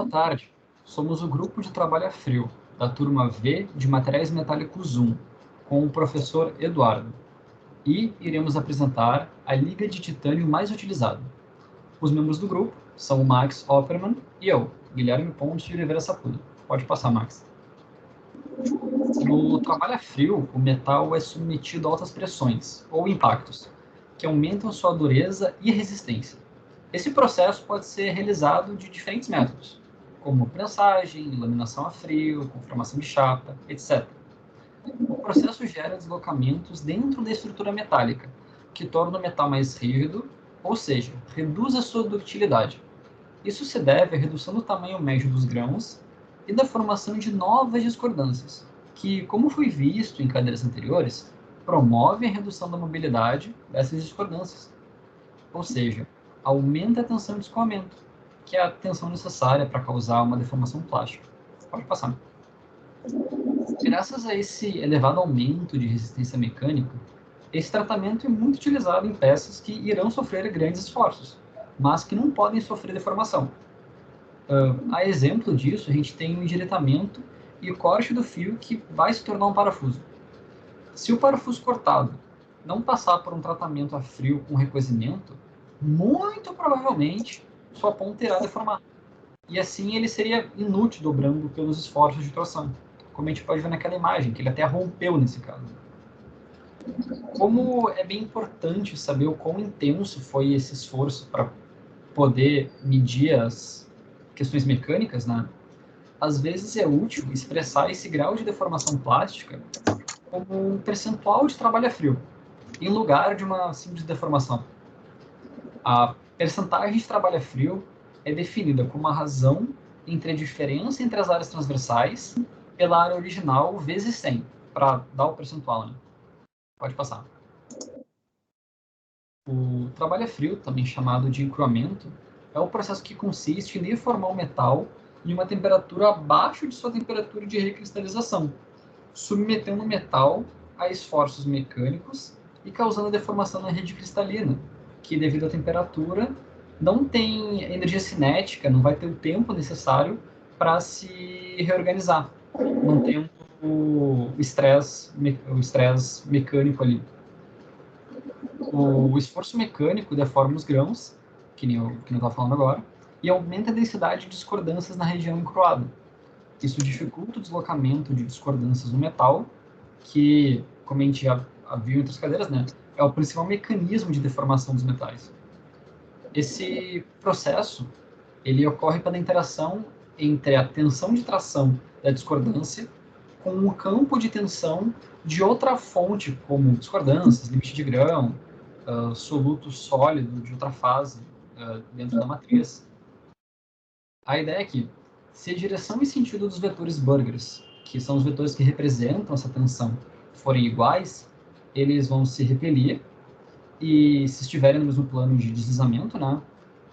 Boa tarde. Somos o grupo de trabalho a frio, da turma V de Materiais Metálicos 1, com o professor Eduardo. E iremos apresentar a liga de titânio mais utilizada. Os membros do grupo são o Max Opperman e eu, Guilherme Pontes de Oliveira Sapudo. Pode passar, Max. No trabalho a frio, o metal é submetido a altas pressões, ou impactos, que aumentam sua dureza e resistência. Esse processo pode ser realizado de diferentes métodos, como prensagem, laminação a frio, conformação de chapa, etc. O processo gera deslocamentos dentro da estrutura metálica, que torna o metal mais rígido, ou seja, reduz a sua ductilidade. Isso se deve à redução do tamanho médio dos grãos e da formação de novas discordâncias, que, como foi visto em cadeiras anteriores, promovem a redução da mobilidade dessas discordâncias. Ou seja, aumenta a tensão de escoamento, que é a tensão necessária para causar uma deformação plástica. Pode passar. Graças a esse elevado aumento de resistência mecânica, esse tratamento é muito utilizado em peças que irão sofrer grandes esforços, mas que não podem sofrer deformação. A exemplo disso, a gente tem o endireitamento e o corte do fio que vai se tornar um parafuso. Se o parafuso cortado não passar por um tratamento a frio com recoisimento, muito provavelmente sua ponta irá deformar. E assim ele seria inútil dobrando pelos esforços de torção, como a gente pode ver naquela imagem, que ele até rompeu nesse caso. Como é bem importante saber o quão intenso foi esse esforço para poder medir as questões mecânicas, né? Às vezes é útil expressar esse grau de deformação plástica como um percentual de trabalho a frio, em lugar de uma simples deformação. A percentagem de trabalho a frio é definida como a razão entre a diferença entre as áreas transversais pela área original vezes 100, para dar o percentual, né? Pode passar. O trabalho a frio, também chamado de encruamento, é o processo que consiste em deformar o metal em uma temperatura abaixo de sua temperatura de recristalização, submetendo o metal a esforços mecânicos e causando deformação na rede cristalina, que devido à temperatura não tem energia cinética, não vai ter o tempo necessário para se reorganizar, não tem o estresse mecânico ali. O esforço mecânico deforma os grãos, que nem eu estava falando agora, e aumenta a densidade de discordâncias na região encruada. Isso dificulta o deslocamento de discordâncias no metal, que, como a gente já viu em outras cadeiras, né, é o principal mecanismo de deformação dos metais. Esse processo ele ocorre pela interação entre a tensão de tração da discordância com o campo de tensão de outra fonte, como discordâncias, limite de grão, soluto sólido de outra fase dentro da matriz. A ideia é que, se a direção e sentido dos vetores Burgers, que são os vetores que representam essa tensão, forem iguais, eles vão se repelir, e se estiverem no mesmo plano de deslizamento, né?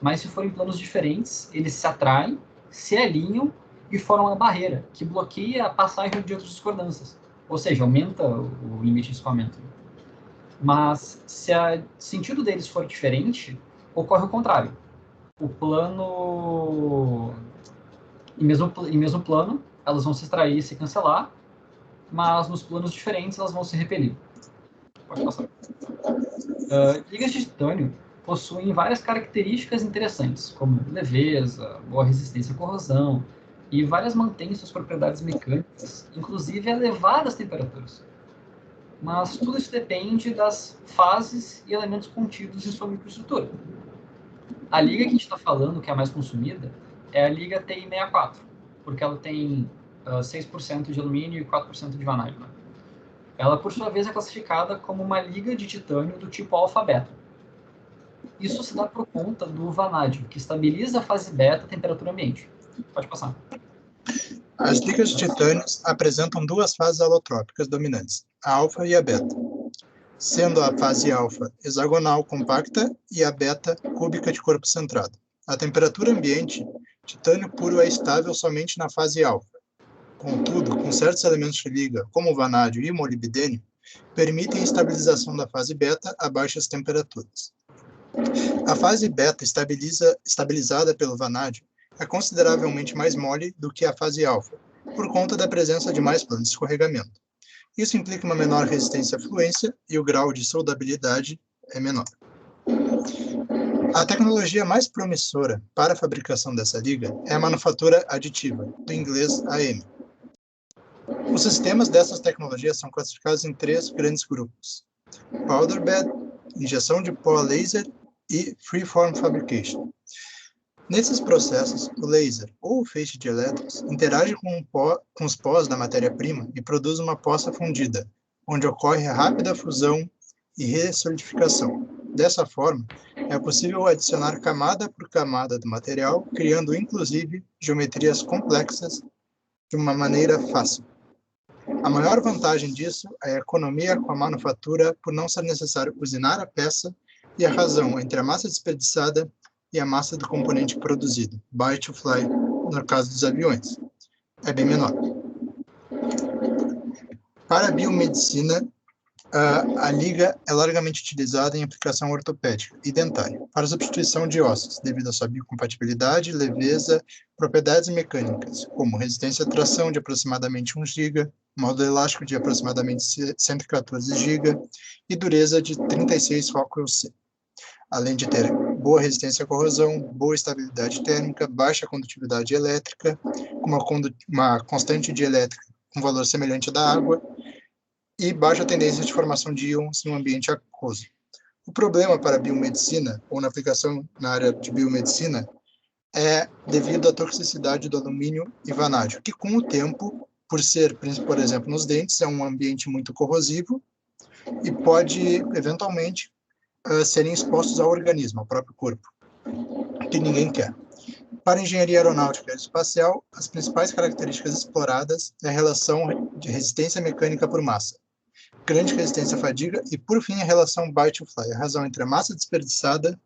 Mas se forem planos diferentes, eles se atraem, se alinham e formam uma barreira que bloqueia a passagem de outras discordâncias. Ou seja, aumenta o limite de escoamento. Mas se o sentido deles for diferente, ocorre o contrário. O plano... Em mesmo plano, elas vão se extrair e se cancelar, mas nos planos diferentes elas vão se repelir. Pode passar. Ligas de titânio possuem várias características interessantes, como leveza, boa resistência à corrosão, e várias mantêm suas propriedades mecânicas, inclusive a elevadas temperaturas. Mas tudo isso depende das fases e elementos contidos em sua microestrutura. A liga que a gente está falando, que é a mais consumida, é a liga TI64, porque ela tem 6% de alumínio e 4% de vanádio, né? Ela, por sua vez, é classificada como uma liga de titânio do tipo alfa-beta. Isso se dá por conta do vanádio, que estabiliza a fase beta à temperatura ambiente. Pode passar. As ligas de titânio apresentam duas fases alotrópicas dominantes, a alfa e a beta, sendo a fase alfa hexagonal compacta e a beta cúbica de corpo centrado. A temperatura ambiente, titânio puro é estável somente na fase alfa. Contudo, com certos elementos de liga, como o vanádio e o molibdênio, permitem a estabilização da fase beta a baixas temperaturas. A fase beta estabilizada pelo vanádio é consideravelmente mais mole do que a fase alfa, por conta da presença de mais planos de escorregamento. Isso implica uma menor resistência à fluência e o grau de soldabilidade é menor. A tecnologia mais promissora para a fabricação dessa liga é a manufatura aditiva, do inglês AM. Os sistemas dessas tecnologias são classificados em 3 grandes grupos: powder bed, injeção de pó a laser e freeform fabrication. Nesses processos, o laser ou o feixe de elétrons interage com os pós da matéria-prima e produz uma poça fundida, onde ocorre a rápida fusão e ressolidificação. Dessa forma, é possível adicionar camada por camada do material, criando inclusive geometrias complexas de uma maneira fácil. A maior vantagem disso é a economia com a manufatura por não ser necessário usinar a peça e a razão entre a massa desperdiçada e a massa do componente produzido, buy to fly, no caso dos aviões, é bem menor. Para a biomedicina, a liga é largamente utilizada em aplicação ortopédica e dentária, para substituição de ossos, devido à sua biocompatibilidade, leveza, propriedades mecânicas, como resistência à tração de aproximadamente 1 GB, modo elástico de aproximadamente 114 GB e dureza de 36 Rockwell C, além de ter boa resistência à corrosão, boa estabilidade térmica, baixa condutividade elétrica, uma constante de elétrica com valor semelhante à da água, e baixa tendência de formação de íons no ambiente aquoso. O problema para a biomedicina, ou na aplicação na área de biomedicina, é devido à toxicidade do alumínio e vanádio, que com o tempo, por ser, por exemplo, nos dentes, é um ambiente muito corrosivo e pode, eventualmente, serem expostos ao organismo, ao próprio corpo, que ninguém quer. Para a engenharia aeronáutica e espacial, as principais características exploradas é a relação de resistência mecânica por massa, grande resistência à fadiga e, por fim, a relação buy to fly, a razão entre a massa desperdiçada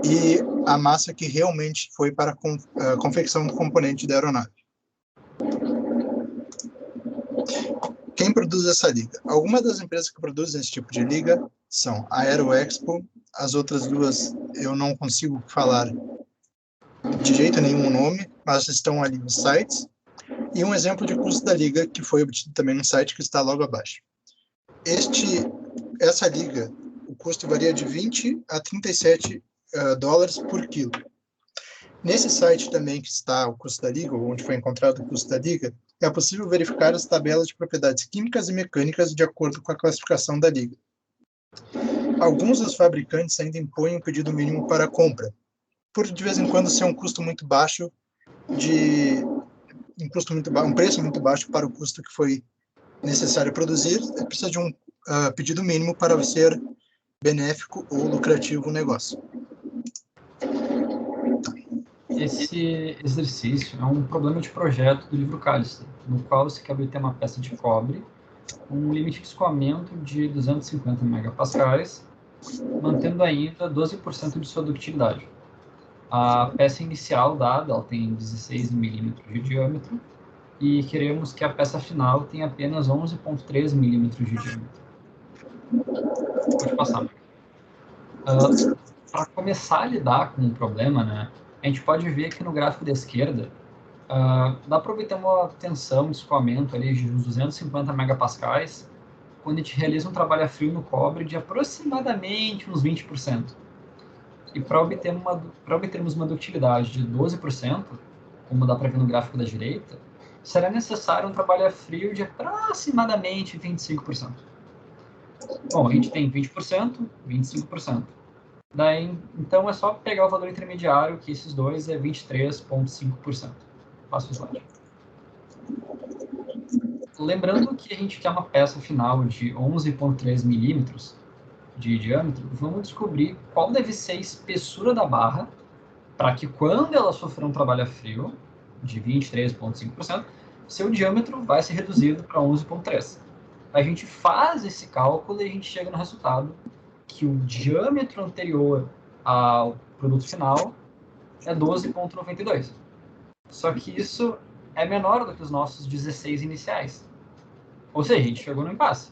e a massa que realmente foi para a confecção do componente da aeronave. Quem produz essa liga? Algumas das empresas que produzem esse tipo de liga são a Aeroexpo, as outras duas eu não consigo falar de jeito nenhum o nome, mas estão ali nos sites, e um exemplo de custo da liga que foi obtido também no site que está logo abaixo. Essa liga, o custo varia de 20 a 37 dólares por quilo. Nesse site também que está o custo da liga, onde foi encontrado o custo da liga, é possível verificar as tabelas de propriedades químicas e mecânicas de acordo com a classificação da liga. Alguns dos fabricantes ainda impõem um pedido mínimo para a compra, por de vez em quando ser um custo muito baixo, um preço muito baixo para o custo que foi necessário produzir, precisa de um pedido mínimo para ser benéfico ou lucrativo o negócio. Esse exercício é um problema de projeto do livro Callister, no qual se quer obter uma peça de cobre com um limite de escoamento de 250 megapascais, mantendo ainda 12% de sua ductilidade. A peça inicial dada ela tem 16 milímetros de diâmetro e queremos que a peça final tenha apenas 11,3 milímetros de diâmetro. Pode passar. Para começar a lidar com o problema, né, a gente pode ver que no gráfico da esquerda dá para obter uma tensão de escoamento ali de uns 250 megapascais quando a gente realiza um trabalho a frio no cobre de aproximadamente uns 20%. E para obtermos uma ductilidade de 12%, como dá para ver no gráfico da direita, será necessário um trabalho a frio de aproximadamente 25%. Bom, a gente tem 20%, 25%. Daí, então é só pegar o valor intermediário, que esses dois é 23,5%. Passa o slide. Lembrando que a gente quer uma peça final de 11,3 milímetros de diâmetro, vamos descobrir qual deve ser a espessura da barra para que quando ela sofrer um trabalho a frio, de 23,5%, seu diâmetro vai ser reduzido para 11,3. A gente faz esse cálculo e a gente chega no resultado que o diâmetro anterior ao produto final é 12,92. Só que isso é menor do que os nossos 16 iniciais. Ou seja, a gente chegou no impasse,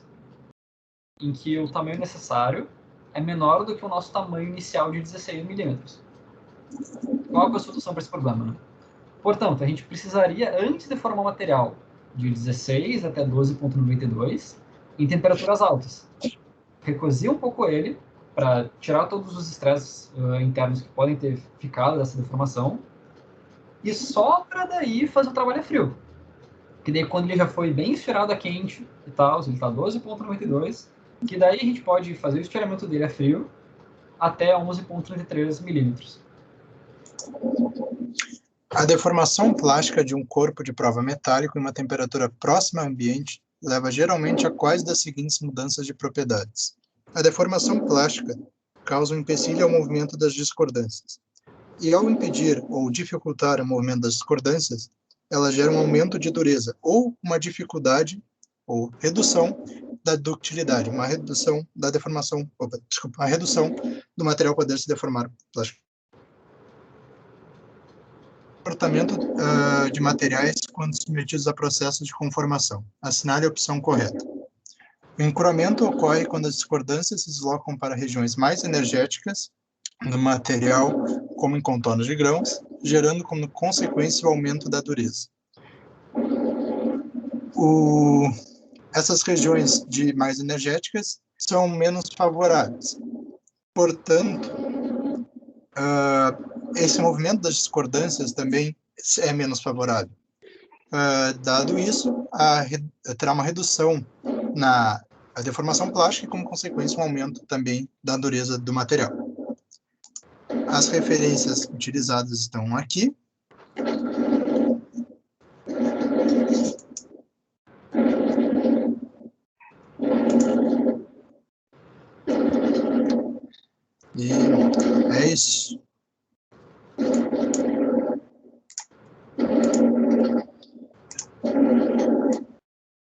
em que o tamanho necessário é menor do que o nosso tamanho inicial de 16 milímetros. Qual é a solução para esse problema, né? Portanto, a gente precisaria, antes de formar material, de 16 até 12,92 em temperaturas altas. Recozer um pouco ele, para tirar todos os estresses internos que podem ter ficado dessa deformação, e só para daí fazer o trabalho a frio. Que daí, quando ele já foi bem estirado a quente e tal, ele está 12,92, que daí a gente pode fazer o estiramento dele a frio até 11,33 milímetros. A deformação plástica de um corpo de prova metálico em uma temperatura próxima ao ambiente leva geralmente a quais das seguintes mudanças de propriedades? A deformação plástica causa um empecilho ao movimento das discordâncias. E ao impedir ou dificultar o movimento das discordâncias, ela gera um aumento de dureza ou uma dificuldade ou redução da ductilidade, uma redução da deformação, uma redução do material poder se deformar plasticamente. Comportamento de materiais quando submetidos a processos de conformação. Assinale a opção correta. O encruamento ocorre quando as discordâncias se deslocam para regiões mais energéticas do material, como em contornos de grãos, gerando como consequência o aumento da dureza. Essas regiões mais energéticas são menos favoráveis. Portanto, esse movimento das discordâncias também é menos favorável. Dado isso, terá uma redução na deformação plástica e, como consequência, um aumento também da dureza do material. As referências utilizadas estão aqui. E é isso.